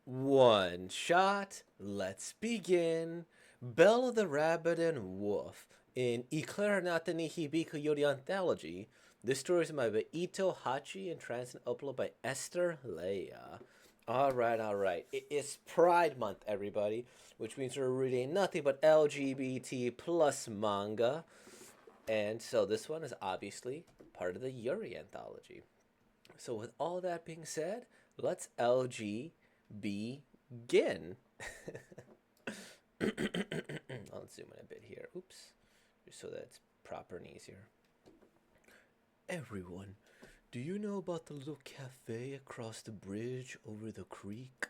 One shot, let's begin. Belle the Rabbit and Wolf in Eclair Natani Hibiko Yori Anthology. This story is by Ito Hachi and translated and uploaded by Esther Leia. Alright. It is Pride Month, everybody, which means we're reading nothing but LGBT plus manga. And so this one is obviously part of the Yuri anthology. So with all that being said, let's LG begin. I'll zoom in a bit here. Oops. Just so that it's proper and easier. Everyone, do you know about the little cafe across the bridge over the creek?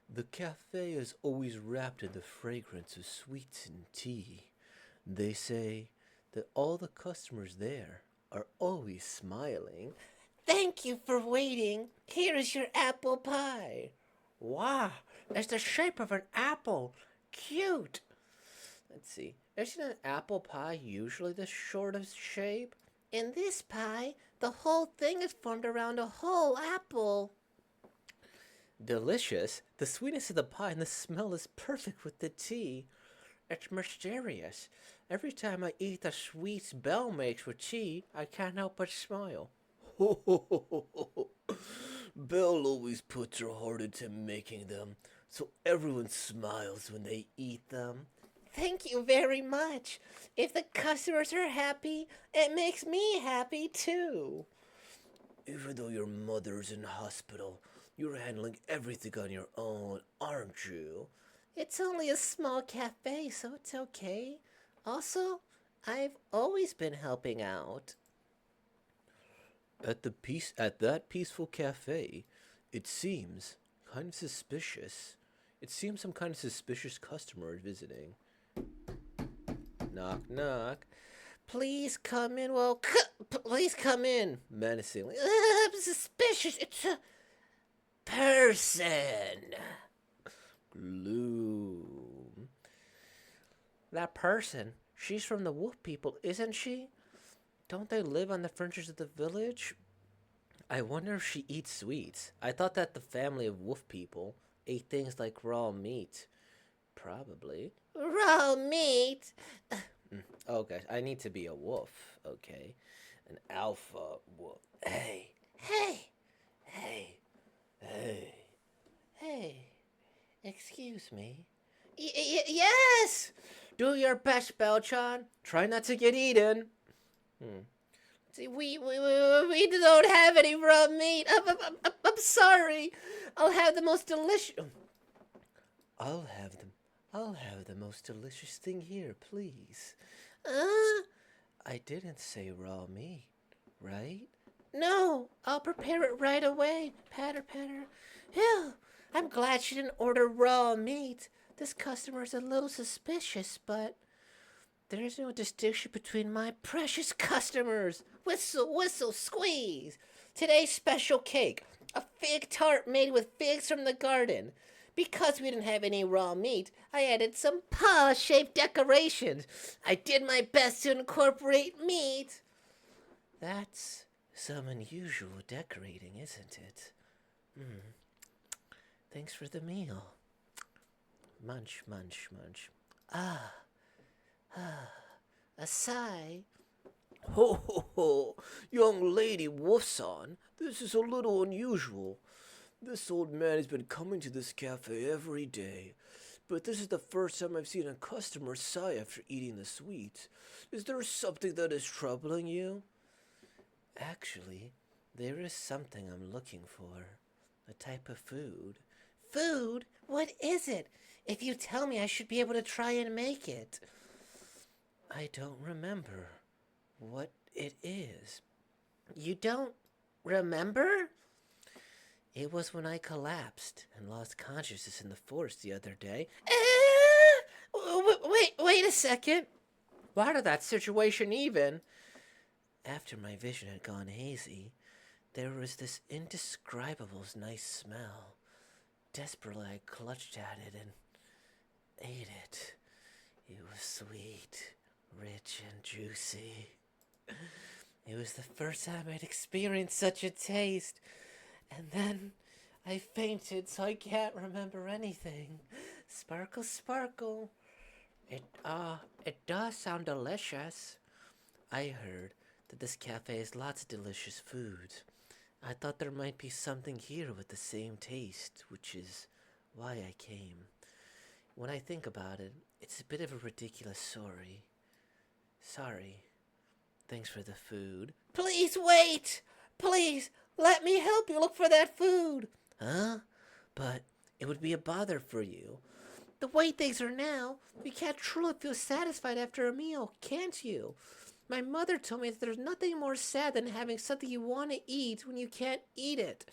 The cafe is always wrapped in the fragrance of sweets and tea. They say that all the customers there are always smiling. Thank you for waiting. Here is your apple pie. Wow, it's the shape of an apple. Cute. Let's see. Isn't an apple pie usually the shortest shape? In this pie, the whole thing is formed around a whole apple. Delicious. The sweetness of the pie and the smell is perfect with the tea. It's mysterious. Every time I eat the sweets Belle makes with tea, I can't help but smile. Belle always puts her heart into making them, so everyone smiles when they eat them. Thank you very much. If the customers are happy, it makes me happy too. Even though your mother's in hospital, you're handling everything on your own, aren't you? It's only a small cafe, so it's okay. Also, I've always been helping out. At that peaceful cafe, it seems kind of suspicious. It seems some kind of suspicious customer is visiting. Knock knock. Please come in. Well, please come in. Menacingly. I'm suspicious. It's a person. Gloom. That person. She's from the wolf people, isn't she? Don't they live on the fringes of the village? I wonder if she eats sweets. I thought that the family of wolf people ate things like raw meat. Probably. Raw meat? Okay, I need to be a wolf, okay? An alpha wolf. Hey, hey, hey, hey, hey. Excuse me. Yes! Do your best, Belchan. Try not to get eaten. See, we don't have any raw meat. I'm sorry. I'll have the most delicious. I'll have them. I'll have the most delicious thing here, please. I didn't say raw meat, right? No, I'll prepare it right away. Patter, patter. Phew, I'm glad she didn't order raw meat. This customer's a little suspicious, but there's no distinction between my precious customers. Whistle, whistle, squeeze. Today's special cake, a fig tart made with figs from the garden. Because we didn't have any raw meat, I added some paw-shaped decorations. I did my best to incorporate meat. That's some unusual decorating, isn't it? Thanks for the meal. Munch, munch, munch. Ah, a sigh. Ho ho ho! Young lady Wolfson, this is a little unusual. This old man has been coming to this cafe every day, but this is the first time I've seen a customer sigh after eating the sweets. Is there something that is troubling you? Actually, there is something I'm looking for. A type of food. Food? What is it? If you tell me, I should be able to try and make it. I don't remember what it is. You don't remember? It was when I collapsed and lost consciousness in the forest the other day. Wait a second. Why did that situation even? After my vision had gone hazy, there was this indescribable nice smell. Desperately, I clutched at it and ate it. It was sweet, rich, and juicy. It was the first time I'd experienced such a taste. And then I fainted, so I can't remember anything. Sparkle, sparkle. It does sound delicious. I heard that this cafe has lots of delicious food. I thought there might be something here with the same taste, which is why I came. When I think about it, it's a bit of a ridiculous story. Sorry. Thanks for the food. Please wait! Please, let me help you look for that food. Huh? But it would be a bother for you. The way things are now, you can't truly feel satisfied after a meal, can't you? My mother told me that there's nothing more sad than having something you want to eat when you can't eat it.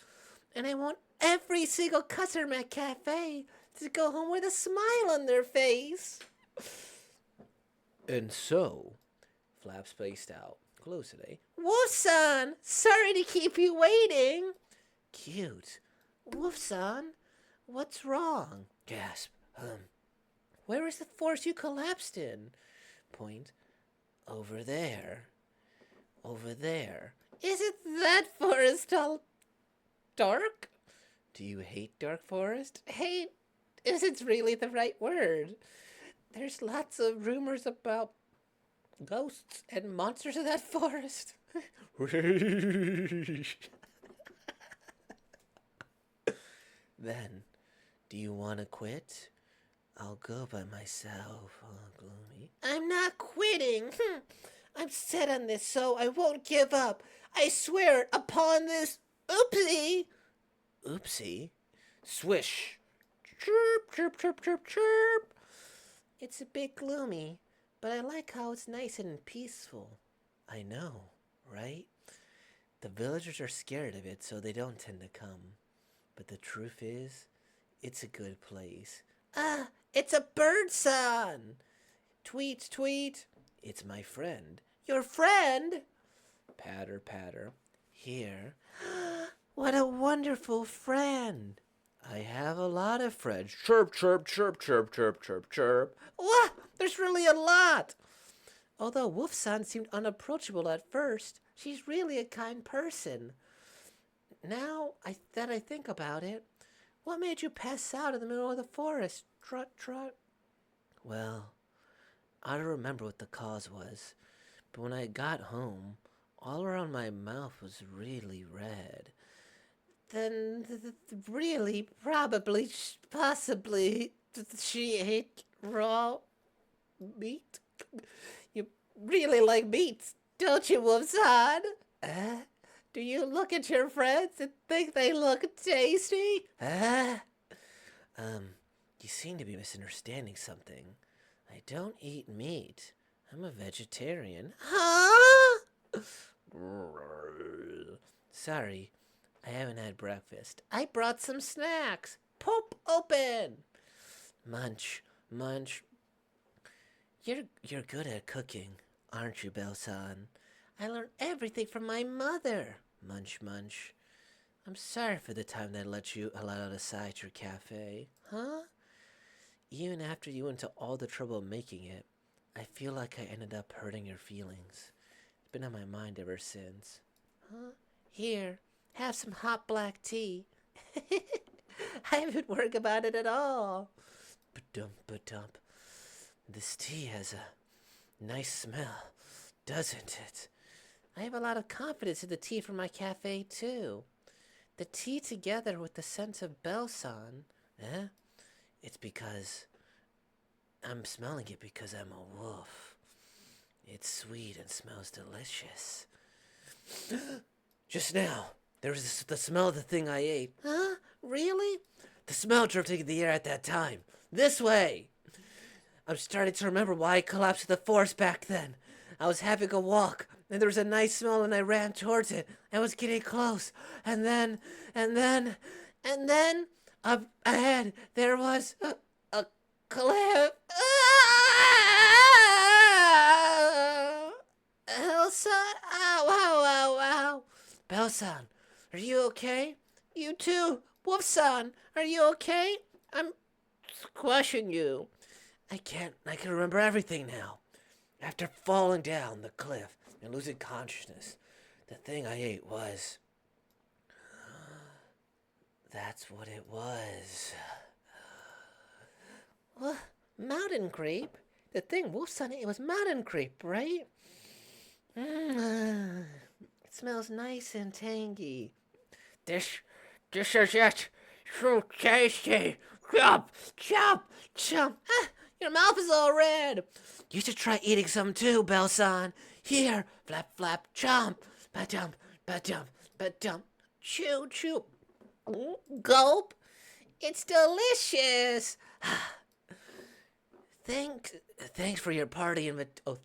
And I want every single customer at cafe to go home with a smile on their face. And so, Flap spaced out. Close today. Wolf-san! Sorry to keep you waiting. Cute. Wolf-san, what's wrong? Gasp. Where is the forest you collapsed in? Point. Over there. Over there. Isn't that forest all dark? Do you hate dark forest? Hate isn't really the right word. There's lots of rumors about ghosts and monsters in that forest. Then, do you want to quit? I'll go by myself. Oh, gloomy. I'm not quitting. I'm set on this, so I won't give up. I swear it upon this. Oopsie. Oopsie? Swish. Chirp, chirp, chirp, chirp, chirp. It's a bit gloomy, but I like how it's nice and peaceful. I know, right? The villagers are scared of it, so they don't tend to come. But the truth is, it's a good place. Ah, it's a bird son. Tweet, tweet. It's my friend. Your friend? Patter, patter. Here. What a wonderful friend. I have a lot of friends. Chirp, chirp, chirp, chirp, chirp, chirp, chirp. Wah! There's really a lot. Although Wolf-san seemed unapproachable at first, she's really a kind person. Now that I think about it, what made you pass out in the middle of the forest? Trot, trot. Well, I don't remember what the cause was, but when I got home, all around my mouth was really red. Then, really, probably, possibly, she ate raw meat. You really like meat, don't you, Wolfson? Do you look at your friends and think they look tasty? You seem to be misunderstanding something. I don't eat meat. I'm a vegetarian. Huh? Sorry, I haven't had breakfast. I brought some snacks. Pop open. Munch, munch. You're good at cooking, aren't you, Belle-san? I learned everything from my mother. Munch, munch. I'm sorry for the time that I let you allowed aside your cafe. Huh? Even after you went to all the trouble of making it, I feel like I ended up hurting your feelings. It's been on my mind ever since. Huh? Here, have some hot black tea. I haven't worried about it at all. Ba-dump, ba-dump. This tea has a nice smell, doesn't it? I have a lot of confidence in the tea from my cafe, too. The tea together with the scent of Belle-san. It's because I'm smelling it because I'm a wolf. It's sweet and smells delicious. Just now, there was the smell of the thing I ate. Huh? Really? The smell drove into the air at that time. This way! I'm starting to remember why I collapsed in the forest back then. I was having a walk, and there was a nice smell, and I ran towards it. I was getting close, and then, up ahead, there was a cliff. Elsa? Ow, ow, ow, ow. Belle-san, are you okay? You too. Wolf-san, are you okay? I'm squashing you. I can remember everything now. After falling down the cliff and losing consciousness, the thing I ate was That's what it was. Well, mountain grape? The thing Wolf's on it was mountain grape, right? It smells nice and tangy. This, this is it. So tasty. Chop, chop, chop. Ah, your mouth is all red. You should try eating some too, Belson. Here, flap, flap, chomp. Ba-dump, ba-dump, ba-dump. Chew, chew. Gulp. It's delicious. Thanks for your party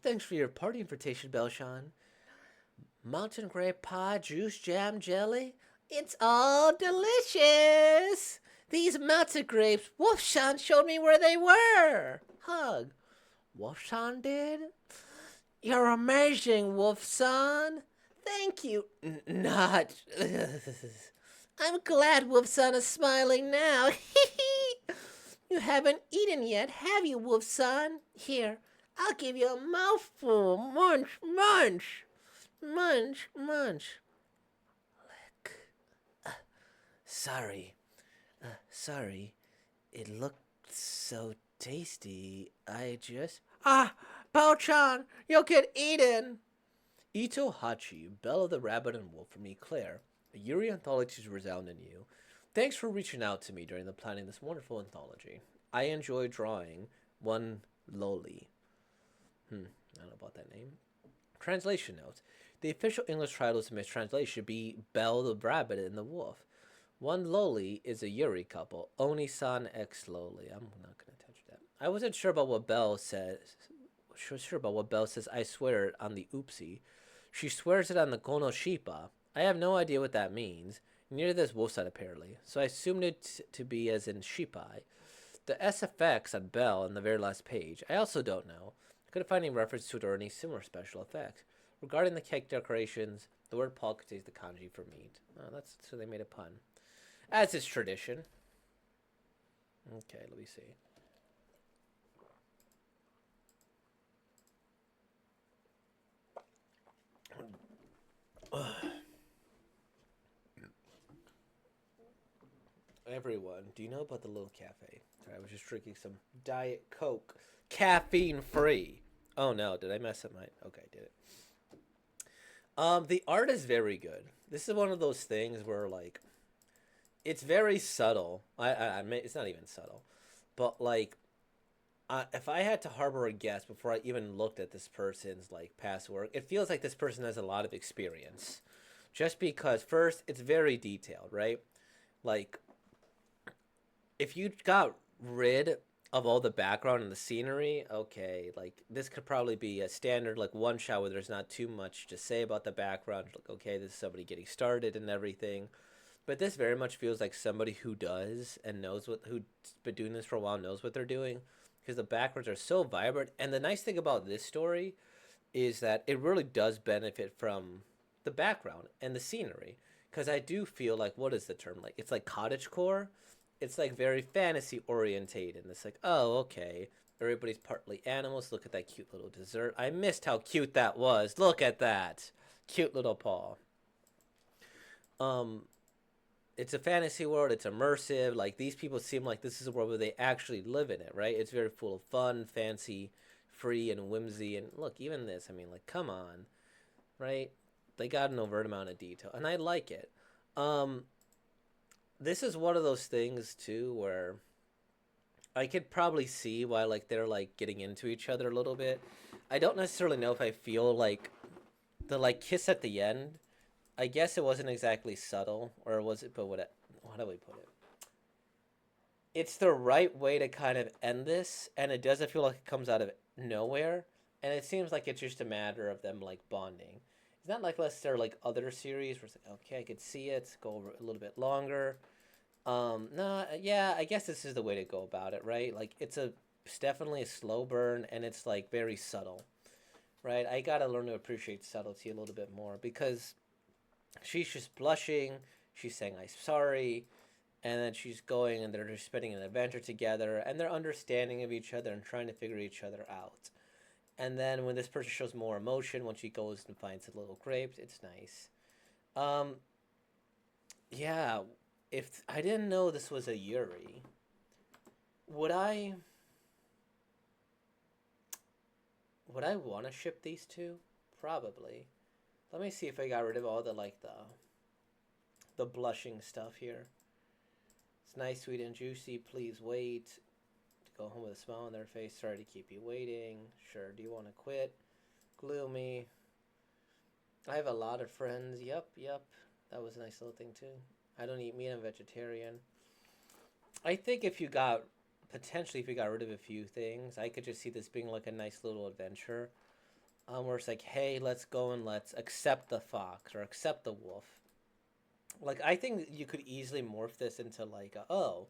thanks for your party invitation, Belshon. Mountain grape pie, juice, jam, jelly. It's all delicious. These mountain grapes, Wolfshan showed me where they were. Hug. Wolfshan did? You're amazing, Wolfson. Thank you. Not. I'm glad Wolfson is smiling now. You haven't eaten yet, have you, Wolfson? Here, I'll give you a mouthful. Munch, munch. Munch, munch. Lick. Sorry. Sorry. It looked so tasty. I just. Ah! Bao-chan! You'll get eaten! Ito Hachi, Belle the Rabbit and Wolf from Eclair. A Yuri anthology to resound in you. Thanks for reaching out to me during the planning of this wonderful anthology. I enjoy drawing one loli. I don't know about that name. Translation notes. The official English title of this mistranslation should be Belle the Rabbit and the Wolf. One loli is a Yuri couple. Oni-san X loli. I'm not going to touch that. I wasn't sure about what Belle says. I swear it on the oopsie. She swears it on the Konoshipa. I have no idea what that means. Neither does Wolfside apparently, so I assumed it to be as in Shipai. The SFX on Belle on the very last page, I also don't know. I couldn't find any reference to it or any similar special effects. Regarding the cake decorations, the word Paul contains the kanji for meat. Oh, that's so they made a pun. As is tradition. Okay, let me see. Everyone, do you know about the little cafe? Sorry, I was just drinking some Diet Coke. Caffeine free. Oh no, did I mess up my... Okay, I did it. The art is very good. This is one of those things where, like, it's very subtle. I mean, it's not even subtle. But, like, if I had to harbor a guess before I even looked at this person's, like, past work, it feels like this person has a lot of experience. Just because, first, it's very detailed, right? Like, if you got rid of all the background and the scenery, okay, like this could probably be a standard like one shot where there's not too much to say about the background. Like, okay, this is somebody getting started and everything. But this very much feels like somebody who does and knows who's been doing this for a while knows what they're doing, because the backgrounds are so vibrant. And the nice thing about this story is that it really does benefit from the background and the scenery, because I do feel like, what is the term, like it's like cottagecore. It's like very fantasy orientated, and it's like, oh, okay, everybody's partly animals. Look at that cute little dessert. I missed how cute that was. Look at that cute little paw. It's a fantasy world. It's immersive. Like, these people seem like this is a world where they actually live in it, right? It's very full of fun, fancy, free, and whimsy. And look, even this, I mean, like, come on, right? They got an overt amount of detail, and I like it. This is one of those things too where I could probably see why, like, they're like getting into each other a little bit. I don't necessarily know if I feel like the like kiss at the end. I guess it wasn't exactly subtle, or was it? But how do we put it? It's the right way to kind of end this, and it doesn't feel like it comes out of nowhere. And it seems like it's just a matter of them like bonding. It's not like unless there are like other series where it's like, okay, I could see it, go over a little bit longer. No, yeah, I guess this is the way to go about it, right? Like, it's definitely a slow burn, and it's like very subtle, right? I gotta learn to appreciate subtlety a little bit more, because she's just blushing, she's saying I'm sorry, and then she's going, and they're just spending an adventure together, and they're understanding of each other and trying to figure each other out. And then when this person shows more emotion, when she goes and finds the little grapes, it's nice. Yeah, if I didn't know this was a Yuri, would I want to ship these two? Probably. Let me see if I got rid of all the like the blushing stuff here. It's nice, sweet, and juicy. Please wait. To go home with a smile on their face. Sorry to keep you waiting. Sure. Do you want to quit? Gloomy. I have a lot of friends. Yep, yep. That was a nice little thing too. I don't eat meat. I'm vegetarian. I think if you got potentially if you got rid of a few things, I could just see this being like a nice little adventure. Where it's like, hey, let's go and let's accept the fox or accept the wolf. Like I think you could easily morph this into like, oh,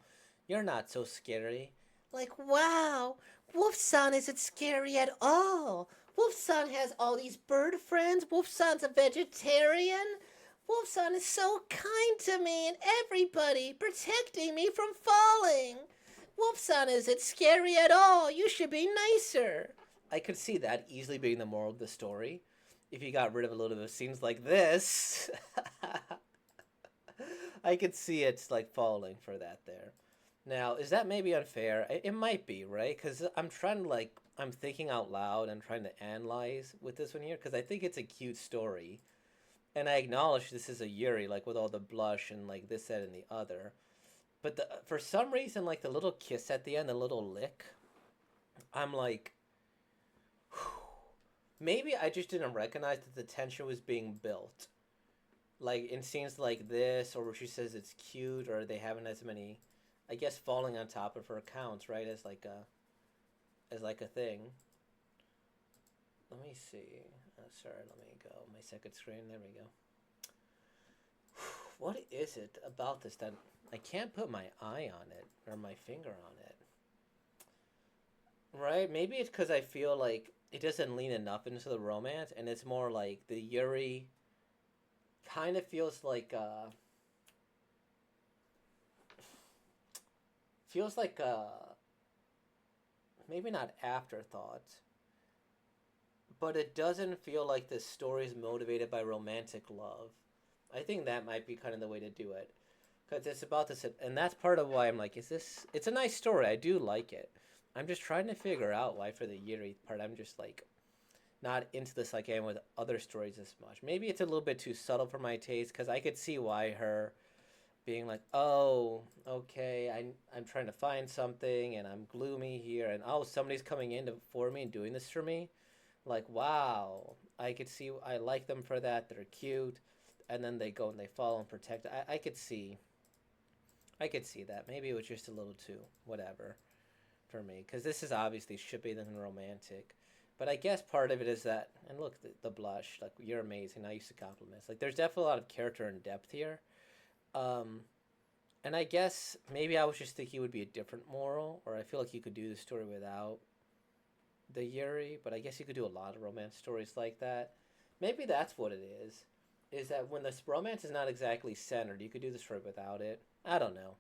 you're not so scary. Like, wow, Wolfson isn't scary at all. Wolfson has all these bird friends. Wolfson's a vegetarian. Wolfson is so kind to me and everybody, protecting me from falling. Wolfson isn't scary at all. You should be nicer. I could see that easily being the moral of the story. If you got rid of a little bit of scenes like this, I could see it's like falling for that there. Now, is that maybe unfair? It might be, right? Because I'm trying to like, I'm thinking out loud and trying to analyze with this one here because I think it's a cute story. And I acknowledge this is a Yuri, like with all the blush and like this, that, and the other. But for some reason, like the little kiss at the end, the little lick, I'm like, maybe I just didn't recognize that the tension was being built. Like in scenes like this, or where she says it's cute, or they haven't as many, I guess falling on top of her counts, right? As like a thing. Let me see. Sorry, let me go. My second screen. There we go. What is it about this that I can't put my eye on it or my finger on it? Right? Maybe it's because I feel like it doesn't lean enough into the romance, and it's more like the Yuri kind of feels like maybe not afterthought, but it doesn't feel like this story is motivated by romantic love. I think that might be kind of the way to do it. Because it's about this, and that's part of why I'm like, is this? It's a nice story. I do like it. I'm just trying to figure out why for the Yuri part, I'm just like not into this like I am with other stories as much. Maybe it's a little bit too subtle for my taste because I could see why her being like, oh, okay, I'm trying to find something and I'm gloomy here, and oh, somebody's coming in for me and doing this for me. Like, wow, I could see I like them for that. They're cute, and then they go and they follow and protect. I could see that. Maybe it was just a little too whatever for me because this is obviously shipping and romantic. But I guess part of it is that, and look, the blush, like, you're amazing. I used to compliments. Like, there's definitely a lot of character and depth here. Um, and I guess maybe I was just thinking it would be a different moral, or I feel like you could do the story without the Yuri, but I guess you could do a lot of romance stories like that. Maybe that's what it is that when the romance is not exactly centered, you could do the story without it. I don't know.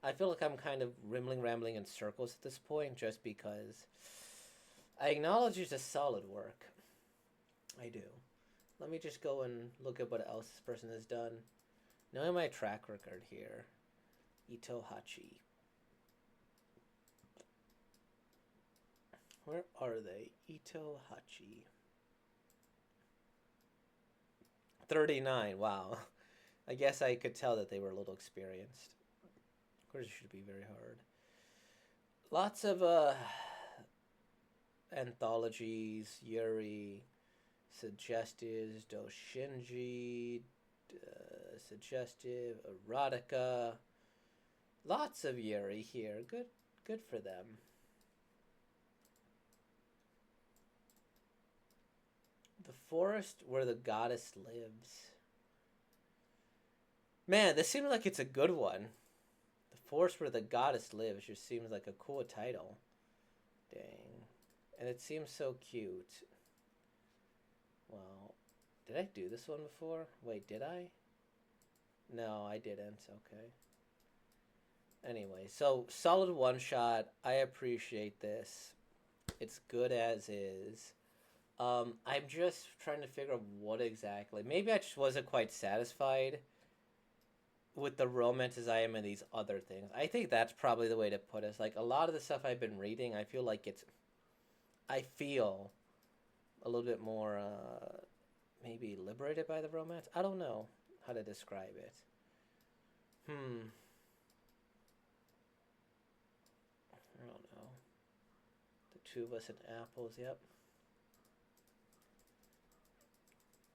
I feel like I'm kind of rambling in circles at this point just because I acknowledge it's a solid work. I do. Let me just go and look at what else this person has done. Knowing my track record here, Ito Hachi. Where are they? Ito Hachi. 39. Wow. I guess I could tell that they were a little experienced. Of course, it should be very hard. Lots of anthologies, Yuri, suggestives, Doshinji, suggestive, erotica. Lots of Yuri here. Good for them. The forest where the goddess lives. Man, this seems like it's a good one. The forest where the goddess lives just seems like a cool title. Dang. And it seems so cute. Well, did I do this one before? Wait, did I? No, I didn't. Okay. Anyway, so solid one shot. I appreciate this. It's good as is. I'm just trying to figure out what exactly. Maybe I just wasn't quite satisfied with the romance as I am in these other things. I think that's probably the way to put it. Like a lot of the stuff I've been reading, I feel a little bit more maybe liberated by the romance. I don't know how to describe it. Hmm. I don't know. The two of us and apples. Yep.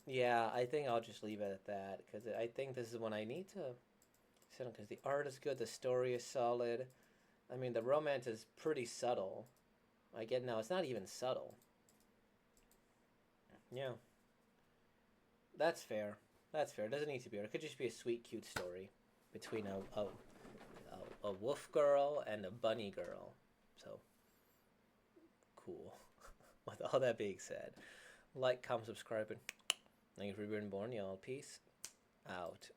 Yeah, I think I'll just leave it at that because I think this is when I need to sit on because the art is good, the story is solid. I mean, the romance is pretty subtle. I get now it's not even subtle. Yeah, that's fair. That's fair. It doesn't need to be. Or it could just be a sweet, cute story between a wolf girl and a bunny girl. So cool. With all that being said, like, comment, subscribe, and thank you for being born, y'all. Peace out.